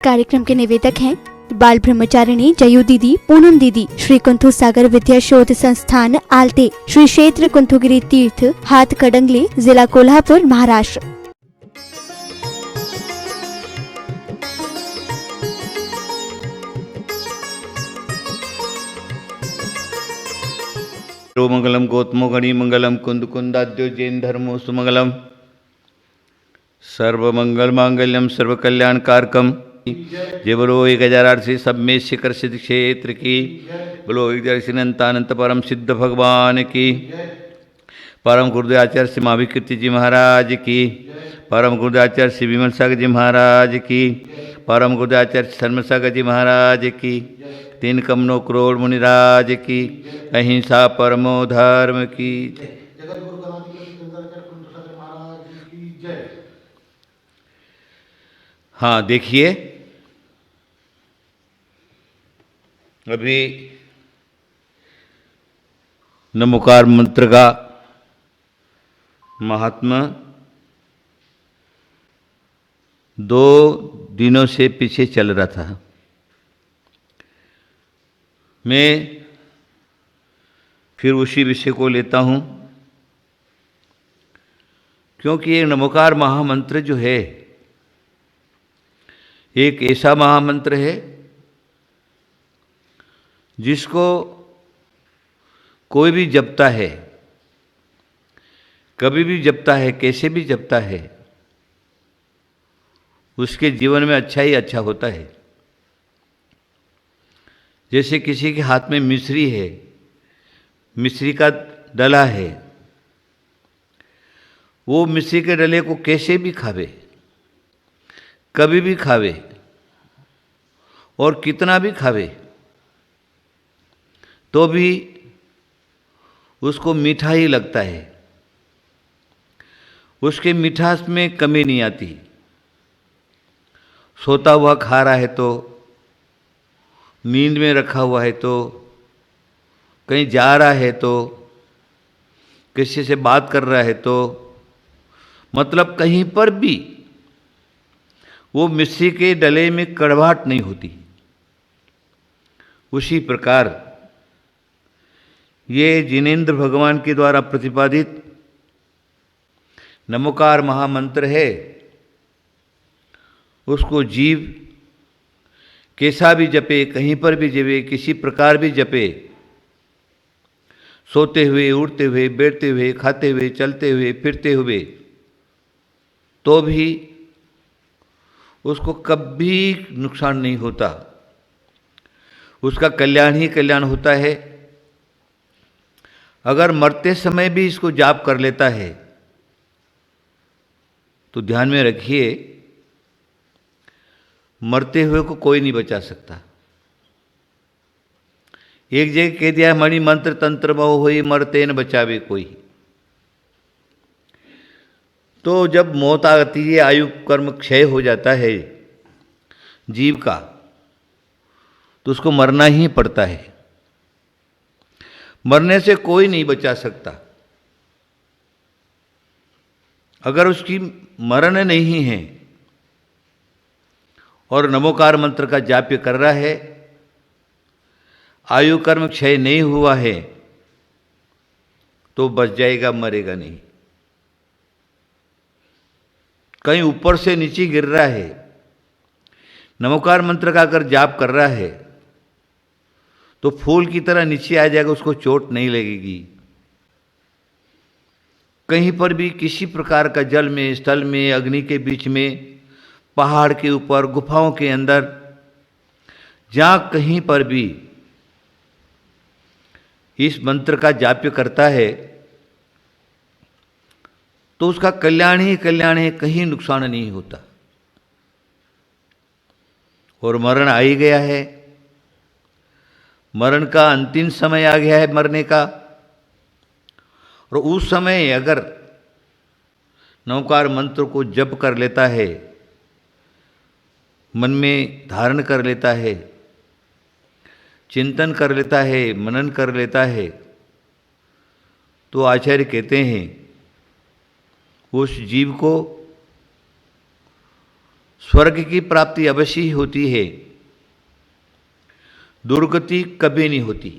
कार्यक्रम के निवेदक हैं बाल ब्रह्मचारिणी जयू दीदी, पूनम दीदी, श्री कुंथु सागर विद्या शोध संस्थान आलते, श्री क्षेत्र कुंथुगिरी तीर्थ हाथ कडंगले, जिला कोल्हापुर, महाराष्ट्र। मंगलम गौतमो गणी मंगलम कुंद कुंदाद्यो जैन धर्मो सुमंगलम सर्वमंगल मांगल्यम सर्वकल्याणकारकम। जय बोलो 1008 से सब में शिखर सिद्ध क्षेत्र की, बोलो 1008 अनंत परम सिद्ध भगवान की, परम गुरुदेव आचार्य श्री महाविकृति जी महाराज की, परम गुरुदेव आचार्य श्री विमल सागर जी महाराज की, परम गुरुदेव आचार्य धर्म सागर जी महाराज की, तीन कमनो करोड़ मुनिराज की, अहिंसा परमो धर्म की। हाँ देखिए, अभी नमोकार मंत्र का महात्मा 2 दिनों से पीछे चल रहा था। मैं फिर उसी विषय को लेता हूँ, क्योंकि ये नमोकार महामंत्र जो है एक ऐसा महामंत्र है जिसको कोई भी जपता है, कभी भी जपता है, कैसे भी जपता है, उसके जीवन में अच्छा ही अच्छा होता है। जैसे किसी के हाथ में मिश्री है, मिश्री का डला है, वो मिश्री के डले को कैसे भी खावे, कभी भी खावे और कितना भी खावे तो भी उसको मीठा ही लगता है, उसके मिठास में कमी नहीं आती। सोता हुआ खा रहा है तो, नींद में रखा हुआ है तो, कहीं जा रहा है तो, किसी से बात कर रहा है तो, मतलब कहीं पर भी वो मिश्री के डले में कड़वाहट नहीं होती। उसी प्रकार ये जिनेंद्र भगवान के द्वारा प्रतिपादित नमोकार महामंत्र है, उसको जीव कैसा भी जपे, कहीं पर भी जपे, किसी प्रकार भी जपे, सोते हुए, उठते हुए, बैठते हुए, खाते हुए, चलते हुए, फिरते हुए, तो भी उसको कभी नुकसान नहीं होता, उसका कल्याण ही कल्याण होता है। अगर मरते समय भी इसको जाप कर लेता है तो ध्यान में रखिए, मरते हुए को कोई नहीं बचा सकता। एक जगह कह दिया, मणि मंत्र तंत्र बहु होई, मरते न बचावे कोई। तो जब मौत आती है, आयु कर्म क्षय हो जाता है जीव का, तो उसको मरना ही पड़ता है। मरने से कोई नहीं बचा सकता। अगर उसकी मरण नहीं है और नमोकार मंत्र का जाप्य कर रहा है, आयु कर्म क्षय नहीं हुआ है, तो बच जाएगा, मरेगा नहीं। कहीं ऊपर से नीचे गिर रहा है, नमोकार मंत्र का अगर जाप कर रहा है तो फूल की तरह नीचे आ जाएगा, उसको चोट नहीं लगेगी। कहीं पर भी किसी प्रकार का जल में, स्थल में, अग्नि के बीच में, पहाड़ के ऊपर, गुफाओं के अंदर, जहां कहीं पर भी इस मंत्र का जाप्य करता है तो उसका कल्याण ही कल्याण है, कहीं नुकसान नहीं होता। और मरण आ ही गया है, मरण का अंतिम समय आ गया है मरने का, और उस समय अगर नमोकार मंत्र को जप कर लेता है, मन में धारण कर लेता है, चिंतन कर लेता है, मनन कर लेता है, तो आचार्य कहते हैं उस जीव को स्वर्ग की प्राप्ति अवश्य ही होती है, दुर्गति कभी नहीं होती।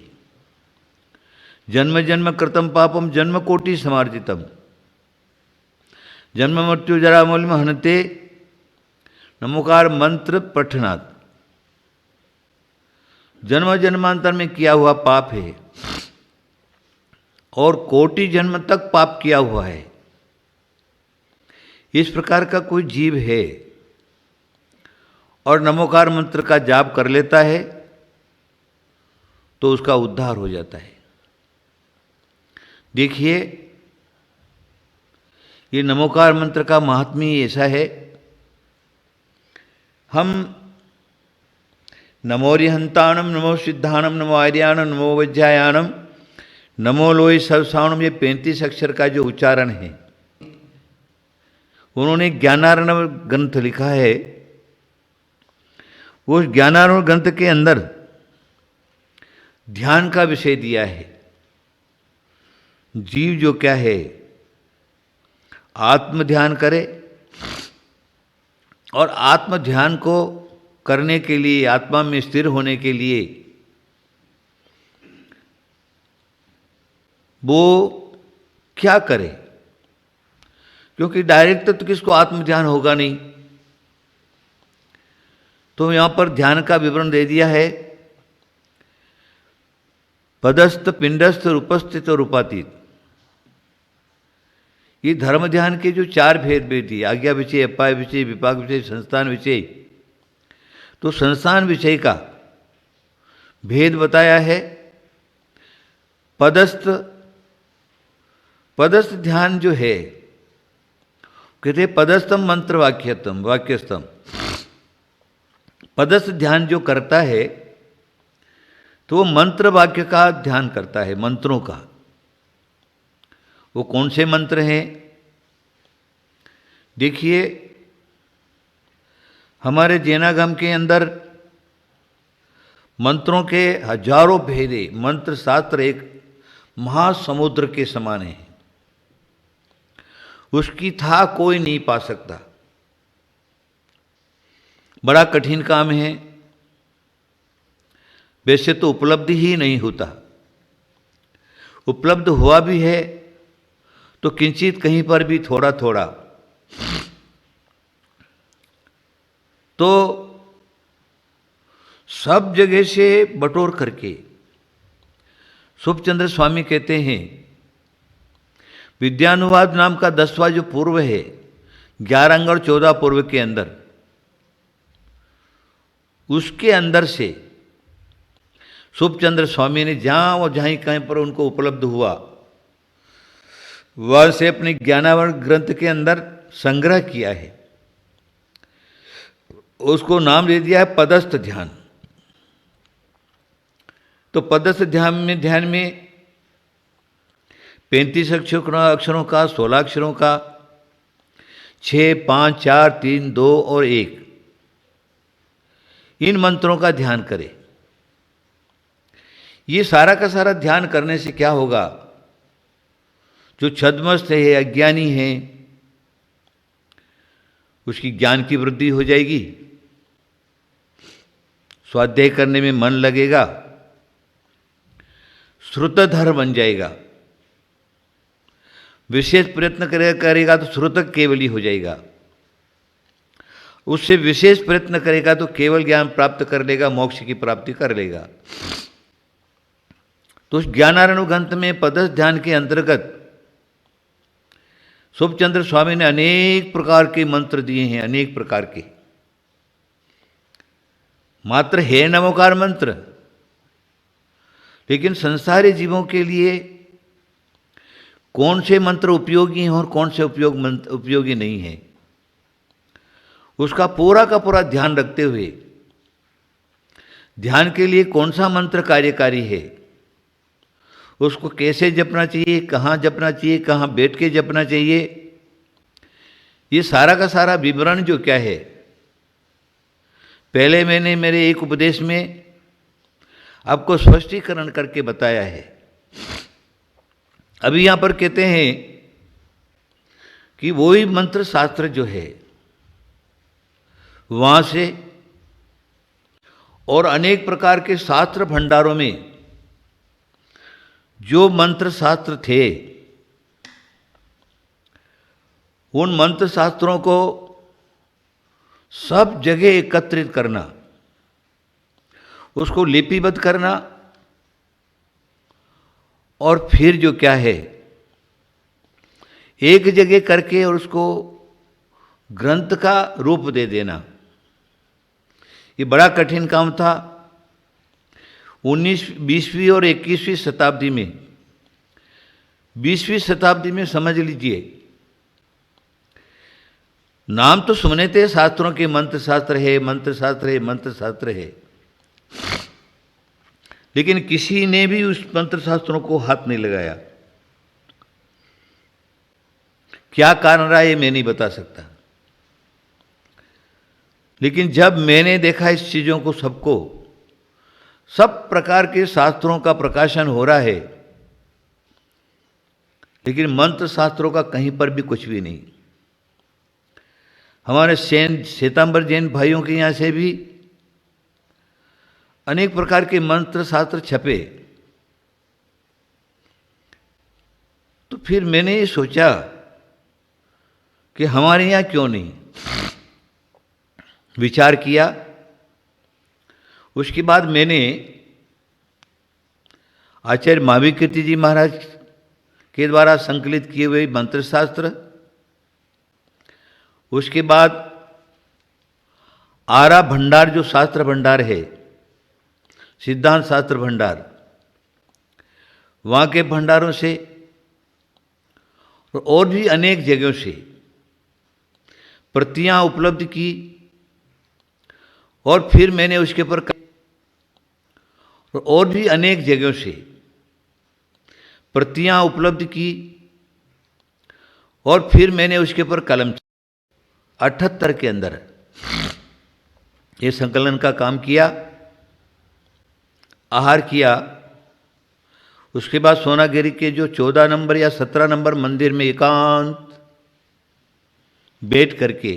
जन्म जन्म कृतम पापम जन्म कोटि समार्जितम, जन्म मृत्यु जरा मूल्य हनते नमोकार मंत्र पठनात्। जन्म जन्मांतर में किया हुआ पाप है और कोटि जन्म तक पाप किया हुआ है। इस प्रकार का कोई जीव है और नमोकार मंत्र का जाप कर लेता है तो उसका उद्धार हो जाता है। देखिए, ये नमोकार मंत्र का महात्म्य ऐसा है, हम नमो रिहंताणम, नमो सिद्धाणम, नमो आर्याणम, नमो वज्रायाणम, नमो लोय सर्वसावणम, ये 35 अक्षर का जो उच्चारण है, उन्होंने ज्ञानार्णव ग्रंथ लिखा है। उस ज्ञानार्णव ग्रंथ के अंदर ध्यान का विषय दिया है। जीव जो क्या है, आत्म ध्यान करे और आत्म ध्यान को करने के लिए, आत्मा में स्थिर होने के लिए वो क्या करे, क्योंकि डायरेक्ट तो किसको आत्म ध्यान होगा नहीं। तो यहां पर ध्यान का विवरण दे दिया है, पदस्थ, पिंडस्थ, रूपस्थित और रूपातीत। ये धर्म ध्यान के जो 4 भेद दिए, आज्ञा विषय, अपाय विषय, विपाक विषय, संस्थान विषय, तो संस्थान विषय का भेद बताया है। पदस्थ ध्यान जो है, कहते पदस्थम मंत्र वाक्यस्थम। पदस्थ ध्यान जो करता है तो वो मंत्र वाक्य का ध्यान करता है, मंत्रों का। वो कौन से मंत्र हैं? देखिए, हमारे जैनागम के अंदर मंत्रों के हजारों भेदे, मंत्र शास्त्र एक महासमुद्र के समान है, उसकी था कोई नहीं पा सकता। बड़ा कठिन काम है, वैसे तो उपलब्ध ही नहीं होता। उपलब्ध हुआ भी है तो किंचित कहीं पर भी थोड़ा थोड़ा। तो सब जगह से बटोर करके सुखचंद्र स्वामी कहते हैं, विद्यानुवाद नाम का 10वां जो पूर्व है, 11 अंग और 14 पूर्व के अंदर, उसके अंदर से सुखचंद्र स्वामी ने जहां और जहां कहीं पर उनको उपलब्ध हुआ, वह से अपने ज्ञानावर ग्रंथ के अंदर संग्रह किया है। उसको नाम दे दिया है पदस्थ ध्यान। तो पदस्थ ध्यान में 35 अक्षरों का, 16 अक्षरों का, 6, 5, 4, 3, 2 और 1, इन मंत्रों का ध्यान करें। ये सारा का सारा ध्यान करने से क्या होगा? जो छद्मस्त है, अज्ञानी है, उसकी ज्ञान की वृद्धि हो जाएगी, स्वाध्याय करने में मन लगेगा, श्रुतधर बन जाएगा। विशेष प्रयत्न करेगा तो श्रुतक केवली हो जाएगा। उससे विशेष प्रयत्न करेगा तो केवल ज्ञान प्राप्त कर लेगा, मोक्ष की प्राप्ति कर लेगा। तो उस ज्ञानारण ग्रंथ में पदस्थ ध्यान के अंतर्गत सुखचंद्र स्वामी ने अनेक प्रकार के मंत्र दिए हैं, अनेक प्रकार के। मात्र है नमोकार मंत्र, लेकिन संसारी जीवों के लिए कौन से मंत्र उपयोगी हैं और कौन से उपयोगी नहीं हैं, उसका पूरा का पूरा ध्यान रखते हुए ध्यान के लिए कौन सा मंत्र कार्यकारी है, उसको कैसे जपना चाहिए, कहाँ जपना चाहिए, कहाँ बैठ के जपना चाहिए, ये सारा का सारा विवरण जो क्या है, पहले मैंने मेरे एक उपदेश में आपको स्पष्टीकरण करके बताया है। अभी यहाँ पर कहते हैं कि वही मंत्र शास्त्र जो है वहाँ से और अनेक प्रकार के शास्त्र भंडारों में जो मंत्र शास्त्र थे, उन मंत्र शास्त्रों को सब जगह एकत्रित करना, उसको लिपिबद्ध करना, और फिर जो क्या है एक जगह करके और उसको ग्रंथ का रूप दे देना, ये बड़ा कठिन काम था। 20वीं और 21वीं शताब्दी में, 20वीं शताब्दी में समझ लीजिए, नाम तो सुने थे शास्त्रों के, मंत्र शास्त्र है, मंत्र शास्त्र है, मंत्र शास्त्र है, लेकिन किसी ने भी उस मंत्र शास्त्रों को हाथ नहीं लगाया। क्या कारण रहा ये मैं नहीं बता सकता, लेकिन जब मैंने देखा इस चीजों को, सबको, सब प्रकार के शास्त्रों का प्रकाशन हो रहा है, लेकिन मंत्र शास्त्रों का कहीं पर भी कुछ भी नहीं। हमारे श्वेतांबर जैन भाइयों के यहाँ से भी अनेक प्रकार के मंत्र शास्त्र छपे। तो फिर मैंने ये सोचा कि हमारे यहाँ क्यों नहीं, विचार किया। उसके बाद मैंने आचार्य महावीर जी महाराज के द्वारा संकलित किए हुए मंत्र शास्त्र, उसके बाद आरा भंडार जो शास्त्र भंडार है, सिद्धांत शास्त्र भंडार, वहाँ के भंडारों से और भी अनेक जगहों से प्रतियां उपलब्ध की, और फिर मैंने उसके ऊपर और भी अनेक जगहों से प्रतियां उपलब्ध की, और फिर मैंने उसके ऊपर कलम 78 के अंदर ये संकलन का काम किया, आहार किया। उसके बाद सोनागिरी के जो 14 नंबर या 17 नंबर मंदिर में एकांत बैठ करके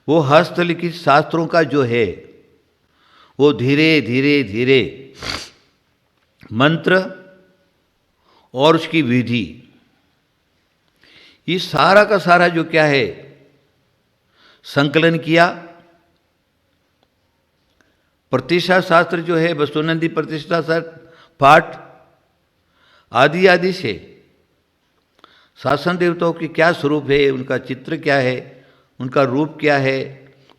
वो हस्तलिखित शास्त्रों का जो है वो धीरे धीरे धीरे मंत्र और उसकी विधि, ये सारा का सारा जो क्या है संकलन किया। प्रतिष्ठा शास्त्र जो है, वस्तुनंदी प्रतिष्ठा पाठ आदि आदि से शासन देवताओं के क्या स्वरूप है, उनका चित्र क्या है, उनका रूप क्या है,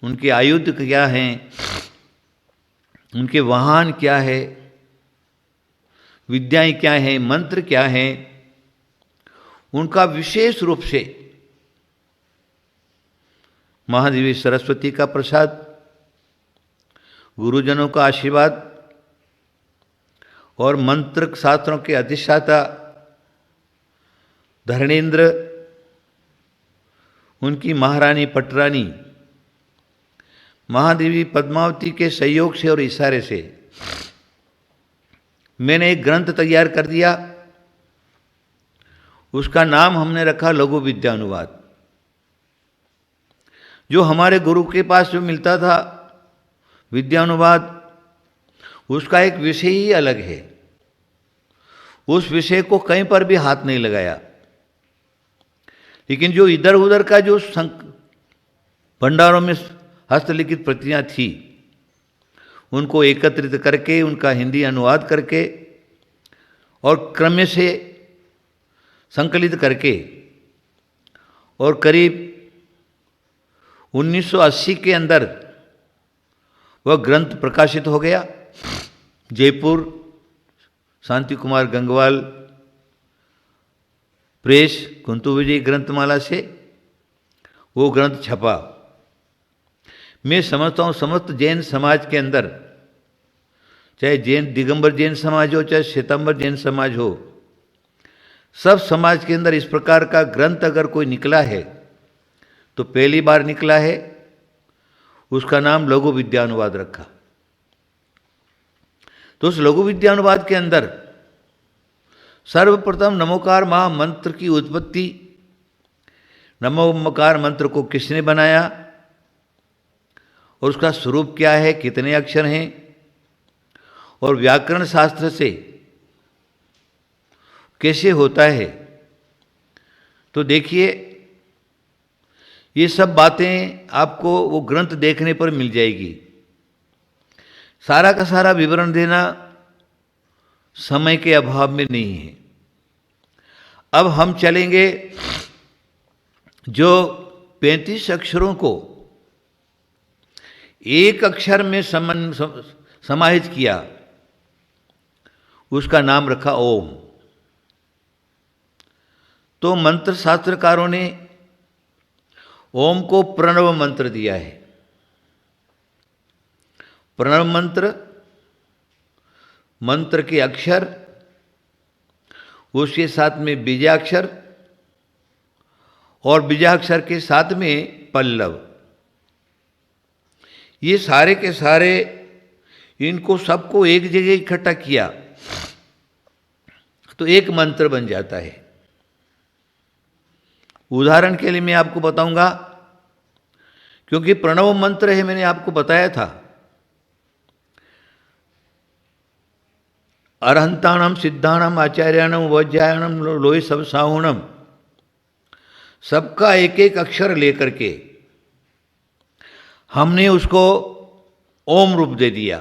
उनके आयुध क्या हैं, उनके वाहन क्या है, विद्याएं क्या हैं, मंत्र क्या हैं, उनका विशेष रूप से महादेवी सरस्वती का प्रसाद, गुरुजनों का आशीर्वाद और मंत्र शास्त्रों के अधिष्ठाता धरणेन्द्र, उनकी महारानी पटरानी महादेवी पद्मावती के सहयोग से और इशारे से मैंने एक ग्रंथ तैयार कर दिया। उसका नाम हमने रखा लघु विद्यानुवाद। जो हमारे गुरु के पास जो मिलता था विद्यानुवाद, उसका एक विषय ही अलग है, उस विषय को कहीं पर भी हाथ नहीं लगाया। लेकिन जो इधर उधर का जो भंडारों में हस्तलिखित प्रतियां थी, उनको एकत्रित करके, उनका हिंदी अनुवाद करके और क्रम से संकलित करके, और करीब 1980 के अंदर वह ग्रंथ प्रकाशित हो गया। जयपुर शांति कुमार गंगवाल प्रेस कुंतु विजय ग्रंथमाला से वो ग्रंथ छपा। मैं समझता हूँ समस्त जैन समाज के अंदर, चाहे जैन दिगंबर जैन समाज हो, चाहे श्वेतांबर जैन समाज हो, सब समाज के अंदर इस प्रकार का ग्रंथ अगर कोई निकला है तो पहली बार निकला है। उसका नाम लघु विद्यानुवाद रखा। तो उस लघु विद्यानुवाद के अंदर सर्वप्रथम नमोकार महामंत्र की उत्पत्ति, नमोकार मंत्र को किसने बनाया, और उसका स्वरूप क्या है, कितने अक्षर हैं, और व्याकरण शास्त्र से कैसे होता है। तो देखिए ये सब बातें आपको वो ग्रंथ देखने पर मिल जाएगी। सारा का सारा विवरण देना समय के अभाव में नहीं है। अब हम चलेंगे जो 35 अक्षरों को एक अक्षर में समाहित किया, उसका नाम रखा ओम। तो मंत्र शास्त्रकारों ने ओम को प्रणव मंत्र दिया है। प्रणव मंत्र, मंत्र के अक्षर, उसके साथ में बीजाक्षर और बीजाक्षर के साथ में पल्लव, ये सारे के सारे इनको सबको एक जगह इकट्ठा किया तो एक मंत्र बन जाता है। उदाहरण के लिए मैं आपको बताऊंगा, क्योंकि प्रणव मंत्र है, मैंने आपको बताया था, अरहंताणम सिद्धाणम आचार्याणम वज्रायणम लोहि सब साहुणम, सबका एक एक अक्षर लेकर के हमने उसको ओम रूप दे दिया।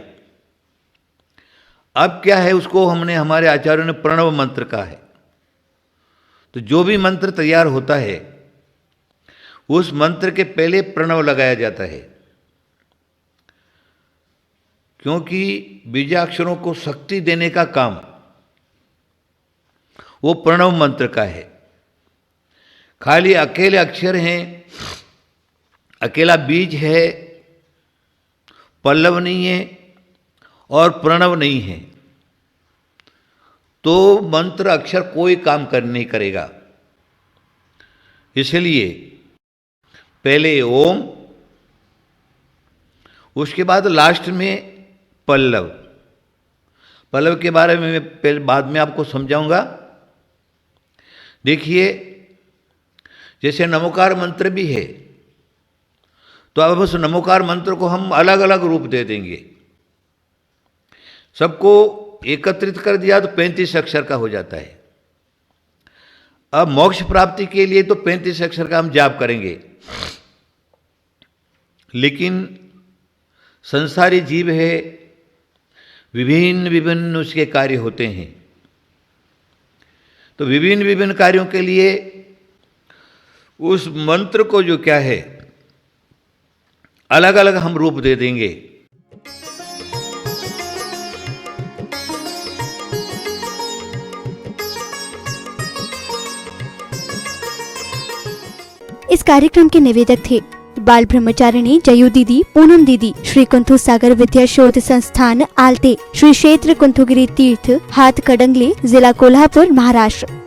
अब क्या है, उसको हमने, हमारे आचार्यों ने प्रणव मंत्र कहा है। तो जो भी मंत्र तैयार होता है उस मंत्र के पहले प्रणव लगाया जाता है, क्योंकि बीजाक्षरों को शक्ति देने का काम वो प्रणव मंत्र का है। खाली अकेले अक्षर हैं, अकेला बीज है, पल्लव नहीं है और प्रणव नहीं है, तो मंत्र अक्षर कोई काम नहीं करेगा। इसलिए पहले ओम, उसके बाद लास्ट में पल्लव। पल्लव के बारे में मैं बाद में आपको समझाऊंगा। देखिए जैसे नमोकार मंत्र भी है, तो अब उस नमोकार मंत्र को हम अलग अलग रूप दे देंगे। सबको एकत्रित कर दिया तो 35 अक्षर का हो जाता है। अब मोक्ष प्राप्ति के लिए तो 35 अक्षर का हम जाप करेंगे, लेकिन संसारी जीव है, विभिन्न विभिन्न उसके कार्य होते हैं। तो विभिन्न विभिन्न कार्यों के लिए उस मंत्र को जो क्या है अलग अलग हम रूप दे देंगे। इस कार्यक्रम के निवेदक थे बाल ब्रह्मचारिणी जयू दीदी, पूनम दीदी, श्री कुंथु सागर विद्या शोध संस्थान आलते, श्री क्षेत्र कुंथुगिरी तीर्थ हाथ कडंगले, जिला कोल्हापुर, महाराष्ट्र।